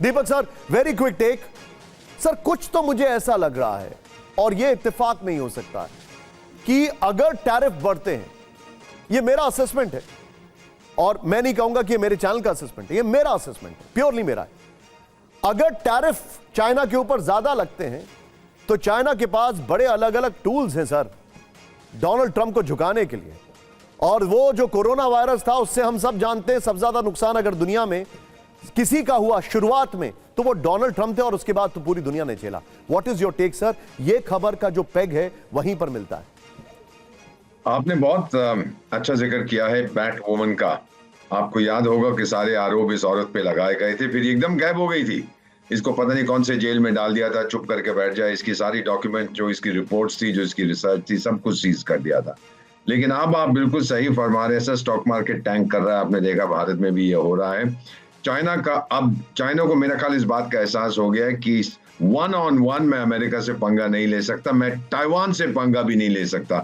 दीपक sir, very quick take sir. कुछ तो मुझे ऐसा लग रहा है, और यह इत्तेफाक नहीं हो सकता कि अगर टैरिफ बढ़ते हैं, यह मेरा असेसमेंट है, और मैं नहीं कहूंगा कि यह मेरे चैनल का असेसमेंट है, यह मेरा असेसमेंट है, प्योरली मेरा है। अगर टैरिफ चाइना के ऊपर ज्यादा लगते हैं तो चाइना के पास बड़े अलग अलग टूल्स हैं सर, डोनाल्ड ट्रंप को झुकाने के लिए। और वो जो कोरोना वायरस था, उससे हम सब जानते हैं सबसे ज्यादा नुकसान अगर दुनिया में किसी का हुआ शुरुआत में, तो वो डोनाल्ड ट्रंप थे, और उसके बाद तो पूरी दुनिया ने झेला। What is your take sir? ये खबर का जो पेग है वहीं पर मिलता है। आपने बहुत अच्छा जिक्र किया है बैट वुमन का। आपको याद होगा कि सारे आरोप इस औरत पे लगाए गए थे, फिर एकदम गायब हो गई थी। इसको पता नहीं कौन से जेल में डाल दिया था, चुप करके बैठ जाए। इसकी सारी डॉक्यूमेंट, जो इसकी रिपोर्ट्स थी, जो इसकी रिसर्च थी, सब कुछ सीज कर दिया था। लेकिन अब आप बिल्कुल सही फरमा रहे हैं सर, स्टॉक मार्केट टैंक कर रहा है। आपने देखा भारत में भी ये हो रहा है। चाइना को मेरा ख्याल इस बात का एहसास हो गया है कि 1-on-1 मैं अमेरिका से पंगा नहीं ले सकता, मैं ताइवान से पंगा भी नहीं ले सकता।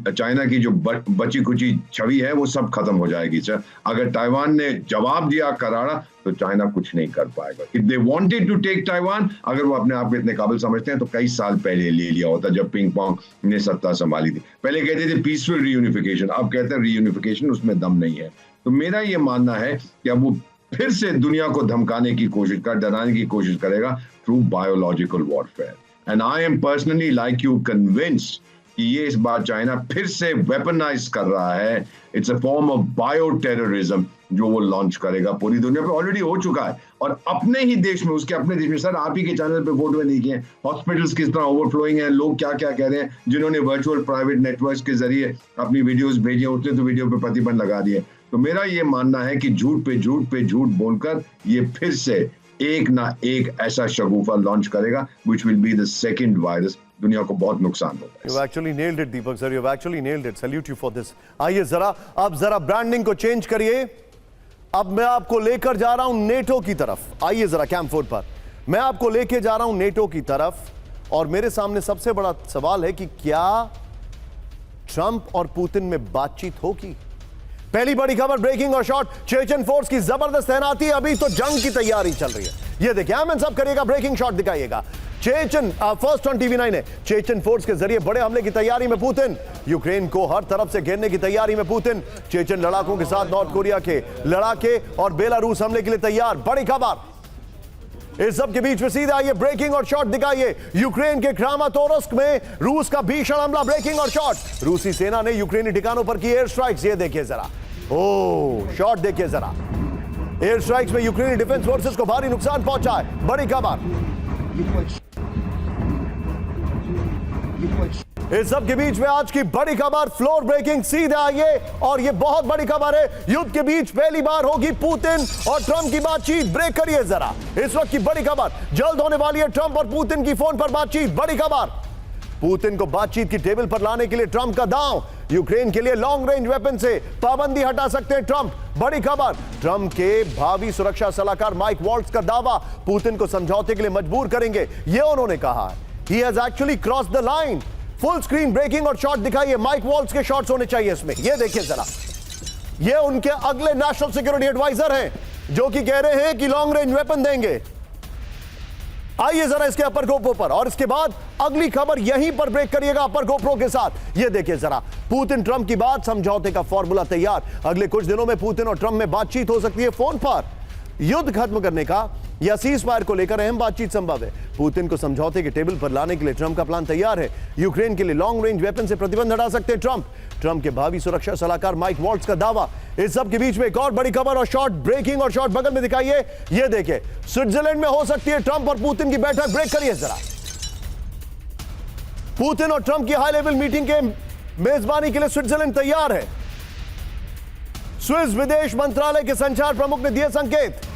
चाइना की जो बची कुची छवि है वो सब खत्म हो जाएगी सर। अगर ताइवान ने जवाब दिया करारा, तो चाइना कुछ नहीं कर पाएगा। If they wanted to take Taiwan, अगर वो अपने आप को इतने काबिल समझते हैं, तो कई साल पहले ले लिया होता, जब पिंग पोंग ने सत्ता संभाली थी। पहले कहते थे पीसफुल रीयूनिफिकेशन, अब कहते हैं रीयूनिफिकेशन, उसमें दम नहीं है। तो मेरा ये मानना है कि अब वो फिर से दुनिया को धमकाने की कोशिश डराने की कोशिश करेगा through biological warfare. And I am personally like you convinced कि ये इस बार चाइना फिर से वेपनाइज कर रहा है। It's a form of bio terrorism जो वो लॉन्च करेगा। पूरी दुनिया पे ऑलरेडी हो चुका है, और अपने ही देश में, उसके अपने देश में सर, आप ही के चैनल पे फोटो नहीं किए, हॉस्पिटल्स किस तरह ओवरफ्लोइंग है, लोग क्या क्या कह रहे हैं, जिन्होंने वर्चुअल प्राइवेट नेटवर्क्स के जरिए अपनी वीडियोस भेजी, उसने तो वीडियो पे प्रतिबंध लगा दिए। तो मेरा ये मानना है कि झूठ पे झूठ बोलकर ये फिर से एक ना एक ऐसा शगुफा लॉन्च करेगा which will be the second virus। दुनिया को बहुत नुकसान होगा। You've actually nailed it, Deepak sir. You've actually nailed it. Salute you for this. आइए अब जरा ब्रांडिंग को चेंज करिए। अब मैं आपको लेकर जा रहा हूं नेटो की तरफ। आइए जरा कैंप 4 पर मैं आपको लेके जा रहा हूं नेटो की तरफ, और मेरे सामने सबसे बड़ा सवाल है कि क्या ट्रंप और पुतिन में बातचीत होगी? पहली बड़ी खबर, ब्रेकिंग और शॉर्ट, चेचन फोर्स की जबरदस्त तैनाती, अभी तो जंग की तैयारी चल रही है। ये देखिए, हम सब करिएगा, ब्रेकिंग शॉट दिखाइएगा। चेचन फर्स्ट ऑन TV9 है। चेचन फोर्स के जरिए बड़े हमले की तैयारी में पुतिन, यूक्रेन को हर तरफ से घेरने की तैयारी में पुतिन। चेचन लड़ाकों के साथ नॉर्थ कोरिया के लड़ाके और बेलारूस हमले के लिए तैयार। बड़ी खबर इस सब के बीच में सीधा आइए, ब्रेकिंग और शॉट दिखाइए। यूक्रेन के क्रामातोर्स्क में रूस का भीषण हमला, ब्रेकिंग और शॉट। रूसी सेना ने यूक्रेनी ठिकानों पर की एयर स्ट्राइक्स। ये देखिए जरा, ओ शॉट देखिए जरा। एयर स्ट्राइक्स में यूक्रेनी डिफेंस फोर्सेस को भारी नुकसान पहुंचा है। बड़ी खबर इस सब के बीच में आज की बड़ी खबर, फ्लोर ब्रेकिंग, सीधे आइए। और ये बहुत बड़ी खबर है, युद्ध के बीच पहली बार होगी पुतिन और ट्रंप की बातचीत। ब्रेक करिए जरा, इस वक्त की बड़ी खबर, जल्द होने वाली है ट्रंप और पुतिन की फोन पर बातचीत। बड़ी खबर, पुतिन को बातचीत की टेबल पर लाने के लिए ट्रंप का दांव। यूक्रेन के लिए लॉन्ग रेंज वेपन से पाबंदी हटा सकते हैं ट्रंप। बड़ी खबर, ट्रंप के भावी सुरक्षा सलाहकार माइक वॉल्ट्ज का दावा, पुतिन को समझौते के लिए मजबूर करेंगे, यह उन्होंने कहा। He has actually cross the line. Full screen breaking और शॉट दिखाइए, माइक वॉल्ट्ज के शॉट्स होने चाहिए इसमें। यह देखिए जरा, ये उनके अगले नेशनल सिक्योरिटी एडवाइजर हैं, जो कि कह रहे हैं कि लॉन्ग रेंज वेपन देंगे। आइए जरा इसके अपर गोप्रो पर, और इसके बाद अगली खबर यहीं पर ब्रेक करिएगा अपर गोप्रो के साथ। यह देखिए जरा, पुतिन ट्रंप की बात, समझौते का फॉर्मूला तैयार। अगले कुछ दिनों में पुतिन और ट्रंप में बातचीत हो सकती है फोन पर। युद्ध खत्म करने का या सीज फायर को लेकर अहम बातचीत संभव है। पुतिन को समझौते के टेबल पर लाने के लिए ट्रंप का प्लान तैयार है। यूक्रेन के लिए लॉन्ग रेंज वेपन से प्रतिबंध हटा सकते हैं ट्रंप के भावी सुरक्षा सलाहकार माइक वॉल्ट्ज का दावा। इस सब के बीच में एक और बड़ी खबर और शॉर्ट, ब्रेकिंग और शॉर्ट बगल में दिखाइए। यह देखिए, स्विट्जरलैंड में हो सकती है ट्रंप और पुतिन की बैठक। ब्रेक करिए जरा, पुतिन और ट्रंप की हाई लेवल मीटिंग के मेजबानी के लिए स्विट्जरलैंड तैयार है। स्विस विदेश मंत्रालय के संचार प्रमुख ने दिए संकेत।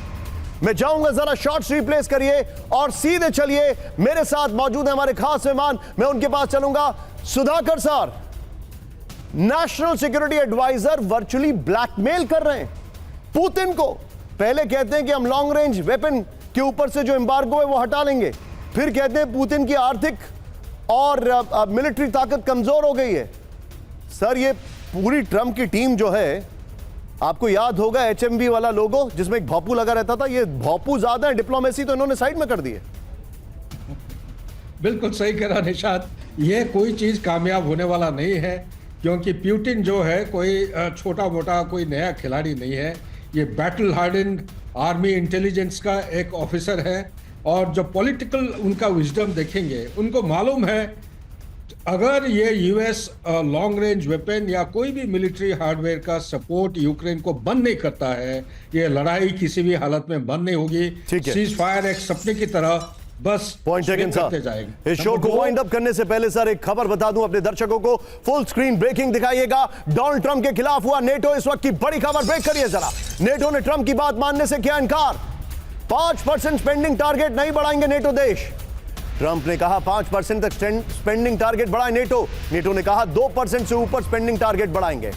मैं जाऊंगा, जरा शॉर्ट्स रिप्लेस करिए और सीधे चलिए, मेरे साथ मौजूद है हमारे खास मेहमान, मैं उनके पास चलूंगा। Sudhakar sir, national security advisor virtually blackmail कर रहे हैं पुतिन को। पहले कहते हैं कि हम लॉन्ग रेंज वेपन के ऊपर से जो एम्बार्गो है वो हटा लेंगे, फिर कहते हैं पुतिन की आर्थिक और मिलिट्री ताकत कमजोर हो गई है। सर, ये पूरी ट्रंप की टीम जो है आपको याद होगा HMV वाला लोगो जिसमें एक भोंपू लगा रहता था, ये भोंपू ज्यादा है, डिप्लोमेसी तो इन्होंने साइड में कर दी है। बिल्कुल सही कह रहा निशात, ये कोई चीज कामयाब होने वाला नहीं है, क्योंकि प्यूटिन जो है कोई छोटा मोटा कोई नया खिलाड़ी नहीं है। ये बैटल हार्डन आर्मी इंटेलिजेंस का एक ऑफिसर है, और जो पॉलिटिकल उनका विजडम देखेंगे, उनको मालूम है अगर ये यूएस लॉन्ग रेंज वेपन या कोई भी मिलिट्री हार्डवेयर का सपोर्ट यूक्रेन को बंद नहीं करता है, ये लड़ाई किसी भी हालत में बंद नहीं होगी। ठीक है। सीज फायर एक सपने की तरह बस पॉइंट टेकन करते सर। जाएंगे। इस शो को वाइंड अप करने से पहले सर एक खबर बता दूं अपने दर्शकों को, फुल स्क्रीन ब्रेकिंग दिखाइएगा। डोनाल्ड ट्रंप के खिलाफ हुआ नेटो, इस वक्त की बड़ी खबर, ब्रेक करिए जरा। नेटो ने ट्रंप की बात मानने से किया इनकार, 5% स्पेंडिंग टारगेट नहीं बढ़ाएंगे नेटो देश। ट्रंप ने कहा 5% तक स्पेंडिंग टारगेट बढ़ाए नेटो ने कहा 2% से ऊपर स्पेंडिंग टारगेट बढ़ाएंगे।